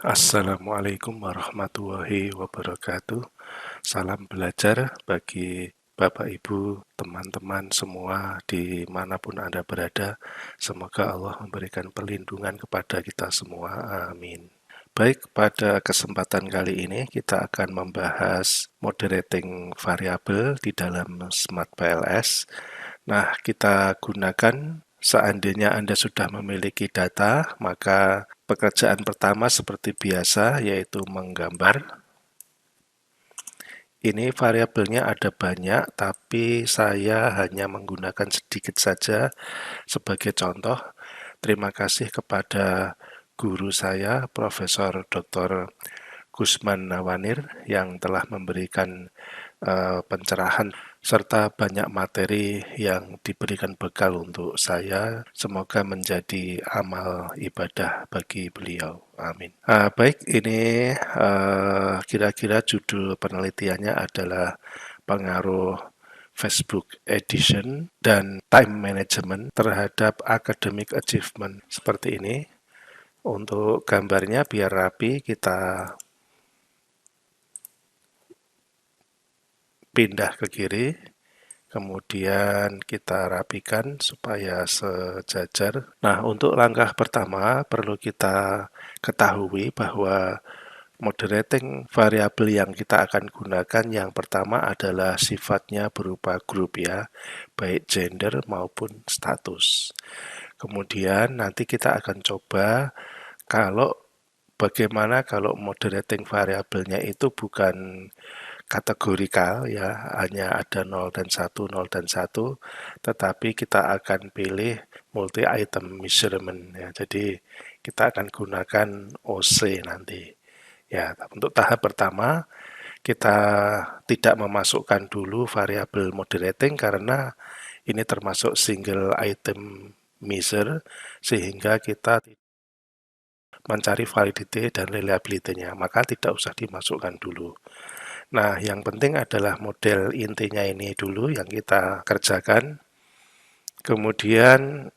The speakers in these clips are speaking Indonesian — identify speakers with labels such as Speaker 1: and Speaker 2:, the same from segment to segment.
Speaker 1: Assalamualaikum warahmatullahi wabarakatuh. Salam belajar bagi Bapak, Ibu, teman-teman semua dimanapun Anda berada. Semoga Allah memberikan perlindungan kepada kita semua. Amin. Baik, pada kesempatan kali ini kita akan membahas moderating variabel di dalam Smart PLS. Nah, kita gunakan seandainya Anda sudah memiliki data, maka pekerjaan pertama seperti biasa yaitu menggambar. Ini variabelnya ada banyak, tapi saya hanya menggunakan sedikit saja sebagai contoh. Terima kasih kepada guru saya, Profesor Dr. Gusman Nawanir, yang telah memberikan pencerahan serta banyak materi yang diberikan bekal untuk saya. Semoga menjadi amal ibadah bagi beliau. Amin. Baik, ini kira-kira judul penelitiannya adalah pengaruh Facebook Edition dan time management terhadap academic achievement. Seperti ini. Untuk gambarnya biar rapi, kita pindah ke kiri, kemudian kita rapikan supaya sejajar. Nah, untuk langkah pertama perlu kita ketahui bahwa moderating variabel yang kita akan gunakan yang pertama adalah sifatnya berupa grup ya, baik gender maupun status. Kemudian nanti kita akan coba kalau bagaimana kalau moderating variabelnya itu bukan kategorikal ya, hanya ada 0 dan 1, 0 dan 1, tetapi kita akan pilih multi item measurement ya. Jadi kita akan gunakan OC nanti. Ya, untuk tahap pertama kita tidak memasukkan dulu variabel moderating karena ini termasuk single item measure sehingga kita mencari validity dan reliability-nya, maka tidak usah dimasukkan dulu. Nah, yang penting adalah model intinya ini dulu yang kita kerjakan. Kemudian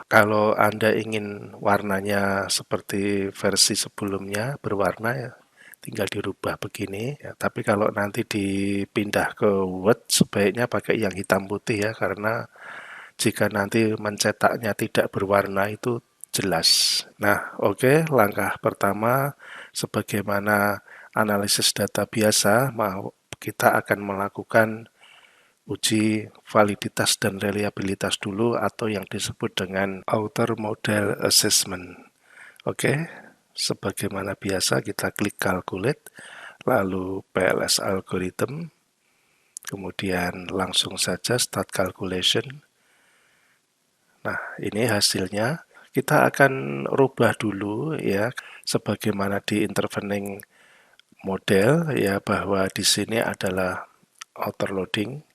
Speaker 1: kalau Anda ingin warnanya seperti versi sebelumnya berwarna ya, tinggal dirubah begini. Ya, tapi kalau nanti dipindah ke Word sebaiknya pakai yang hitam putih ya, karena jika nanti mencetaknya tidak berwarna itu jelas. Nah, oke, langkah pertama sebagaimana analisis data biasa, kita akan melakukan uji validitas dan reliabilitas dulu atau yang disebut dengan Outer Model Assessment. Oke, sebagaimana biasa kita klik Calculate, lalu PLS Algorithm, kemudian langsung saja Start Calculation. Nah, ini hasilnya. Kita akan rubah dulu ya, sebagaimana di intervening model ya, bahwa di sini adalah outer loading.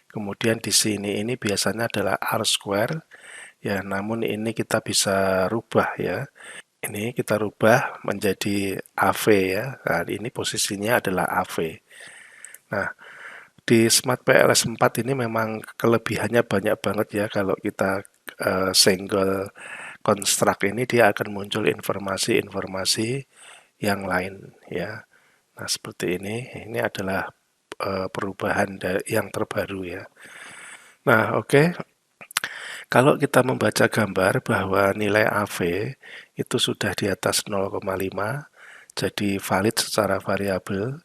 Speaker 1: Kemudian di sini ini biasanya adalah R square ya, namun ini kita bisa rubah ya. Ini kita rubah menjadi AV ya. Nah, ini posisinya adalah AV. Nah, di Smart PLS 4 ini memang kelebihannya banyak banget ya. Kalau kita single construct ini dia akan muncul informasi-informasi yang lain ya. Nah, seperti ini. Ini adalah perubahan yang terbaru ya. Nah, oke. Kalau kita membaca gambar bahwa nilai AV itu sudah di atas 0,5, jadi valid secara variabel.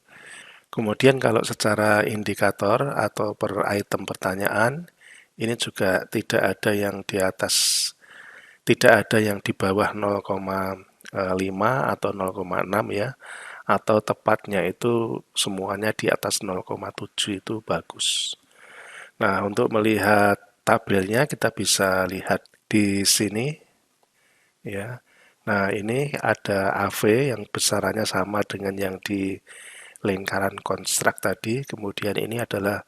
Speaker 1: Kemudian kalau secara indikator atau per item pertanyaan, ini juga tidak ada yang di atas, tidak ada yang di bawah 0,5 atau 0,6 ya, atau tepatnya itu semuanya di atas 0,7 itu bagus. Nah, untuk melihat tabelnya kita bisa lihat di sini ya. Nah, ini ada AV yang besarannya sama dengan yang di lingkaran konstruk tadi, kemudian ini adalah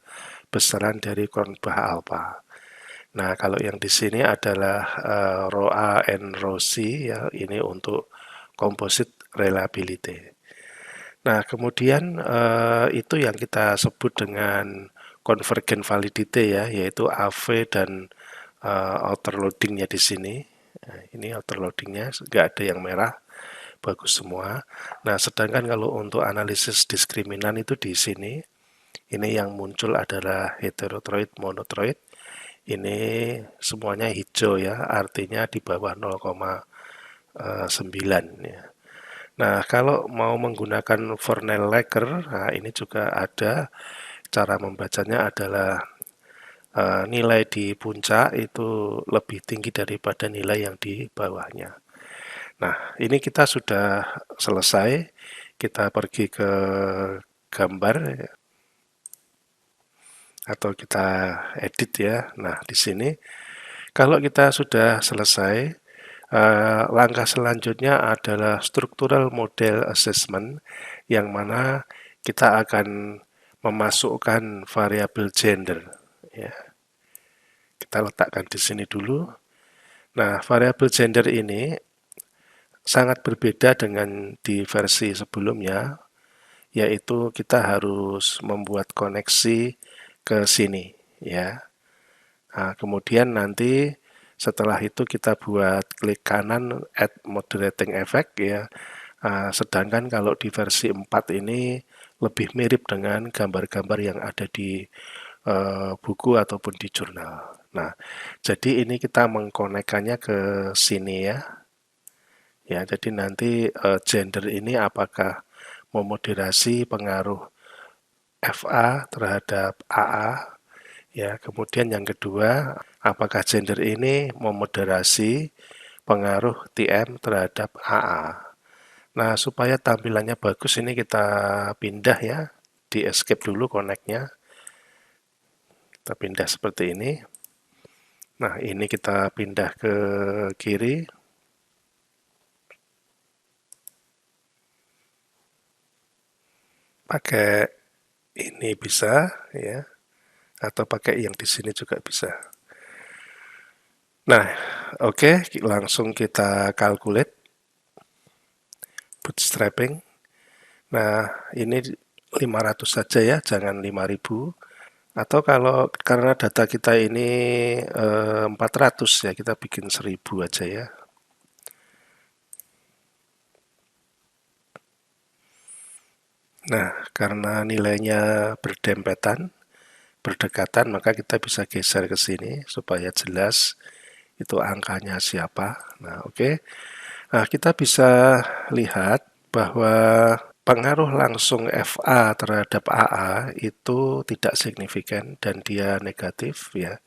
Speaker 1: besaran dari konbah alfa. Nah, kalau yang di sini adalah rho A and rho C ya, ini untuk composite reliability. Nah, kemudian itu yang kita sebut dengan convergent validity ya, yaitu AV dan outer loadingnya di sini. Nah, ini outer loadingnya nggak ada yang merah. bagus semua. Nah, sedangkan kalau untuk analisis diskriminan itu di sini, ini yang muncul adalah heterotroid, monotroid. Ini semuanya hijau ya, artinya di bawah 0,9 ya. Nah, kalau mau menggunakan Fornell-Laker, nah ini juga ada cara membacanya adalah nilai di puncak itu lebih tinggi daripada nilai yang di bawahnya. Nah, ini kita sudah selesai. Kita pergi ke gambar atau kita edit ya. Nah, di sini kalau kita sudah selesai, langkah selanjutnya adalah structural model assessment yang mana kita akan memasukkan variabel gender ya. Kita letakkan di sini dulu. Nah, variabel gender ini sangat berbeda dengan di versi sebelumnya, yaitu kita harus membuat koneksi ke sini ya. Nah, kemudian nanti setelah itu kita buat klik kanan add moderating effect ya. Sedangkan kalau di versi 4 ini lebih mirip dengan gambar-gambar yang ada di buku ataupun di jurnal. Nah, jadi ini kita mengkonekkannya ke sini ya. Ya, jadi nanti gender ini apakah memoderasi pengaruh FA terhadap AA ya. Kemudian yang kedua, apakah gender ini memoderasi pengaruh TM terhadap AA. Nah, supaya tampilannya bagus ini kita pindah ya, di escape dulu connect-nya. Kita pindah seperti ini. Nah, ini kita pindah ke kiri. Pakai ini bisa ya, atau pakai yang di sini juga bisa. Nah, oke, langsung kita calculate bootstrapping. Nah, ini 500 saja ya, jangan 5000. Atau kalau karena data kita ini 400 ya, kita bikin 1000 aja ya. Nah, karena nilainya berdekatan, maka kita bisa geser ke sini supaya jelas itu angkanya siapa. Nah, oke. Nah, kita bisa lihat bahwa pengaruh langsung FA terhadap AA itu tidak signifikan dan dia negatif ya.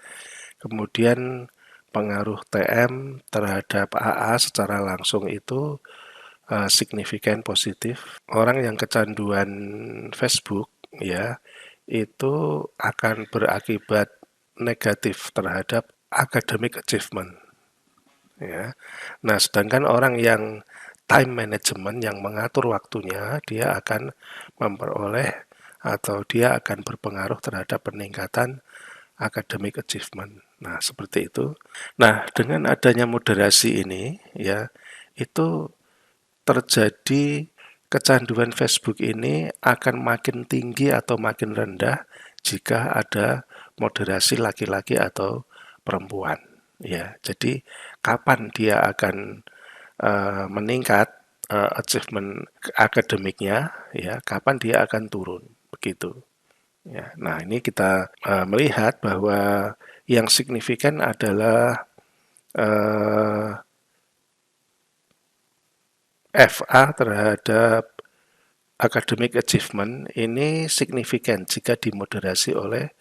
Speaker 1: Kemudian pengaruh TM terhadap AA secara langsung itu signifikan positif. Orang yang kecanduan Facebook ya itu akan berakibat negatif terhadap academic achievement ya. Nah, sedangkan orang yang time management yang mengatur waktunya, dia akan memperoleh atau dia akan berpengaruh terhadap peningkatan academic achievement. Nah, seperti itu. Nah, dengan adanya moderasi ini ya, itu terjadi kecanduan Facebook ini akan makin tinggi atau makin rendah jika ada moderasi laki-laki atau perempuan. Ya, jadi kapan dia akan meningkat achievement akademiknya, ya, kapan dia akan turun, begitu. Ya, nah ini kita melihat bahwa yang signifikan adalah FA terhadap academic achievement ini signifikan jika dimoderasi oleh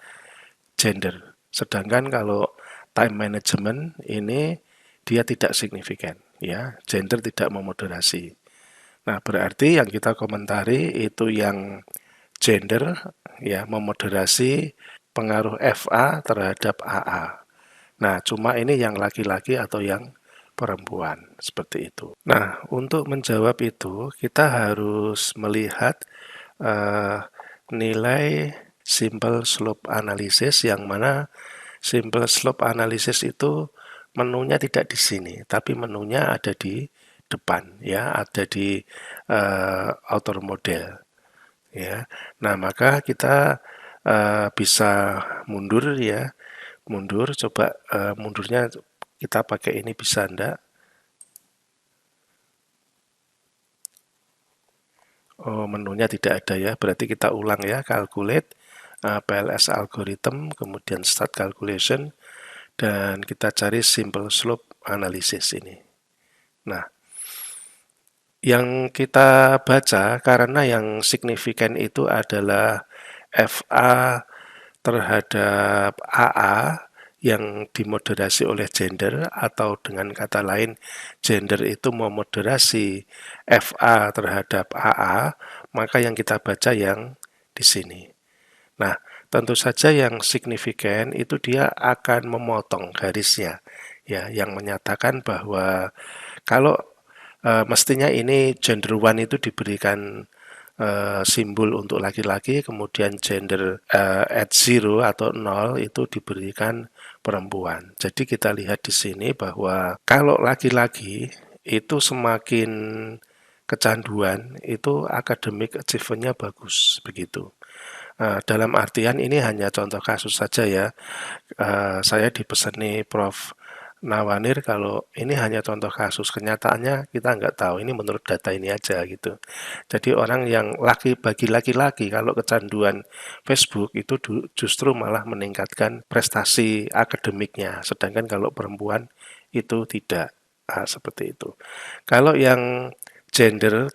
Speaker 1: gender. Sedangkan kalau time management ini dia tidak signifikan, ya, gender tidak memoderasi. Nah, berarti yang kita komentari itu yang gender ya memoderasi pengaruh FA terhadap AA. Nah, cuma ini yang laki-laki atau yang perempuan seperti itu. Nah, untuk menjawab itu kita harus melihat uh, nilai simple slope analysis yang mana simple slope analysis itu menunya tidak di sini, tapi menunya ada di depan ya, ada di author model ya. Nah, maka kita bisa mundur ya, mundur coba mundurnya kita pakai ini bisa enggak? Oh, menunya tidak ada ya. Berarti kita ulang ya, calculate, PLS algorithm, kemudian start calculation, dan kita cari simple slope analysis ini. Nah, yang kita baca karena yang signifikan itu adalah FA terhadap AA yang dimoderasi oleh gender, atau dengan kata lain gender itu memoderasi FA terhadap AA, maka yang kita baca yang di sini. Nah, tentu saja yang signifikan itu dia akan memotong garisnya, ya, yang menyatakan bahwa kalau mestinya ini gender one itu diberikan simbol untuk laki-laki, kemudian gender at zero atau nol itu diberikan perempuan. Jadi kita lihat di sini bahwa kalau laki-laki itu semakin kecanduan, itu academic achievement-nya bagus begitu. Dalam artian ini hanya contoh kasus saja ya. Saya dipesani Prof. Nawanir kalau ini hanya contoh kasus, kenyataannya kita nggak tahu. Ini menurut data ini aja gitu. Jadi orang yang bagi laki-laki kalau kecanduan Facebook itu justru malah meningkatkan prestasi akademiknya, sedangkan kalau perempuan itu tidak. Seperti itu. Kalau yang gender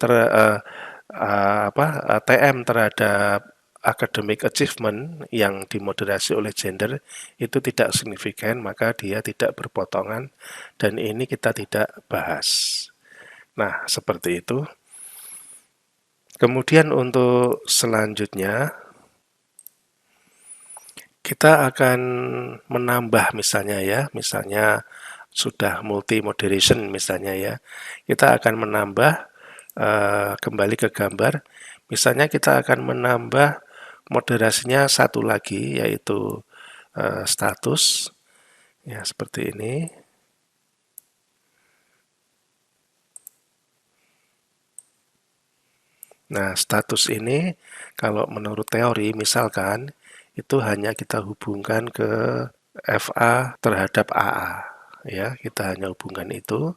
Speaker 1: TM terhadap academic achievement yang dimoderasi oleh gender itu tidak signifikan, maka dia tidak berpotongan, dan ini kita tidak bahas. Nah, seperti itu. Kemudian untuk selanjutnya kita akan menambah misalnya ya, misalnya sudah multi moderation misalnya ya, kita akan menambah kembali ke gambar, misalnya kita akan menambah moderasinya satu lagi, yaitu status, ya seperti ini. Nah, status ini kalau menurut teori misalkan itu hanya kita hubungkan ke FA terhadap AA, ya kita hanya hubungkan itu.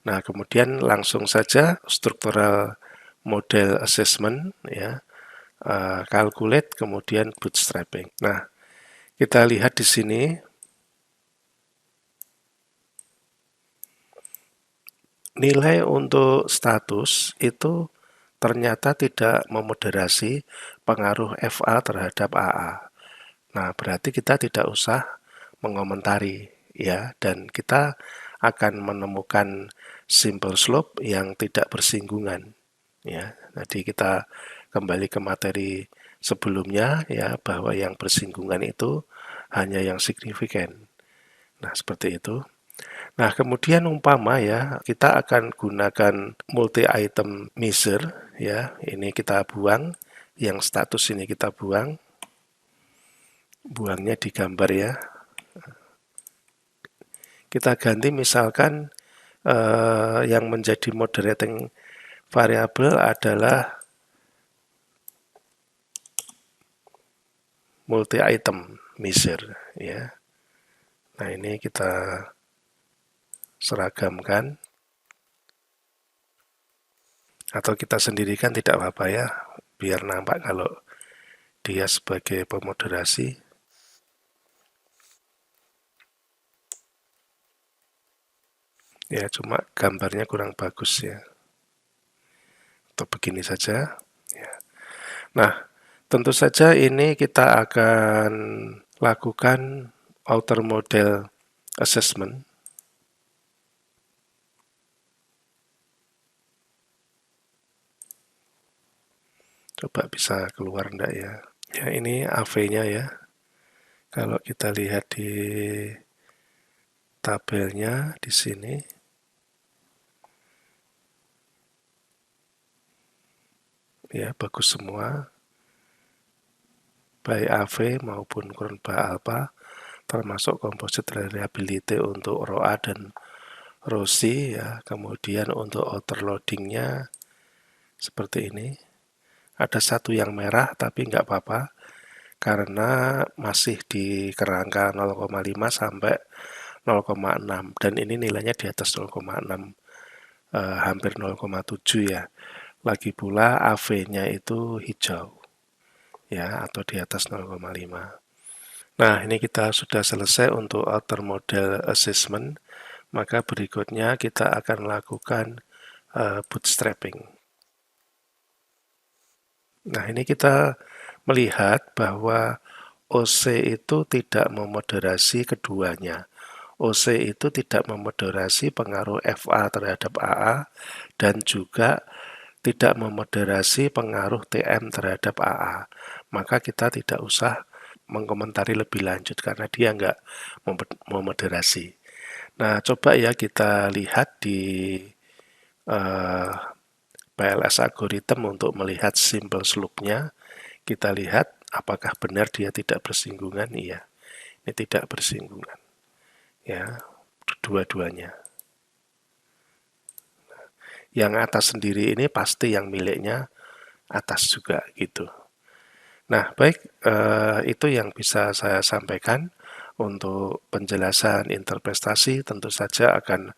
Speaker 1: Nah, kemudian langsung saja structural model assessment, ya, calculate, kemudian bootstrapping. Nah, kita lihat di sini nilai untuk status itu ternyata tidak memoderasi pengaruh FA terhadap AA. Nah, berarti kita tidak usah mengomentari ya, dan kita akan menemukan simple slope yang tidak bersinggungan ya. Jadi kita kembali ke materi sebelumnya ya, bahwa yang bersinggungan itu hanya yang signifikan. Nah, seperti itu. Nah, kemudian umpama ya, kita akan gunakan multi-item measure ya. Ini kita buang, yang status ini kita buang. Buangnya di gambar ya. Kita ganti misalkan yang menjadi moderating variable adalah multi-item measure ya. Nah, ini kita seragamkan, atau kita sendirikan tidak apa-apa ya, biar nampak kalau dia sebagai pemoderasi. Ya, cuma gambarnya kurang bagus ya. Atau begini saja. Ya. Nah, tentu saja ini kita akan lakukan outer model assessment. Coba bisa keluar enggak ya? Ya, ini AV-nya ya. Kalau kita lihat di tabelnya di sini, ya bagus semua, baik AV maupun kurva alpha, termasuk composite reliability untuk ROA dan ROSI ya. Kemudian untuk outer loadingnya seperti ini. Ada satu yang merah tapi nggak apa-apa karena masih di kerangka 0,5 sampai 0,6, dan ini nilainya di atas 0,6, hampir 0,7 ya. Lagi pula AV-nya itu hijau, ya, atau di atas 0,5. Nah, ini kita sudah selesai untuk outer model assessment, maka berikutnya kita akan lakukan bootstrapping. Nah, ini kita melihat bahwa OC itu tidak memoderasi keduanya. OC itu tidak memoderasi pengaruh FA terhadap AA dan juga tidak memoderasi pengaruh TM terhadap AA. Maka kita tidak usah mengkomentari lebih lanjut karena dia nggak memoderasi. Nah, coba ya kita lihat di uh, PLS algorithm untuk melihat simple slope-nya. Kita lihat apakah benar dia tidak bersinggungan. Iya, ini tidak bersinggungan, ya, dua-duanya. Yang atas sendiri ini pasti yang miliknya atas juga gitu. Nah, baik, itu yang bisa saya sampaikan. Untuk penjelasan interpretasi tentu saja akan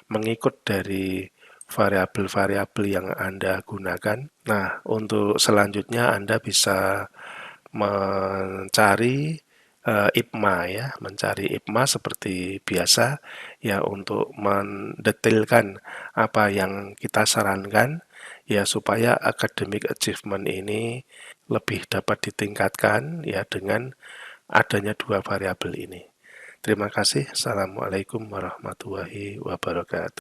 Speaker 1: mengikut dari variabel-variabel yang Anda gunakan. Nah, untuk selanjutnya Anda bisa mencari IPMA, ya, mencari IPMA seperti biasa ya, untuk mendetailkan apa yang kita sarankan ya, supaya academic achievement ini lebih dapat ditingkatkan ya dengan adanya dua variabel ini. Terima kasih. Assalamualaikum warahmatullahi wabarakatuh.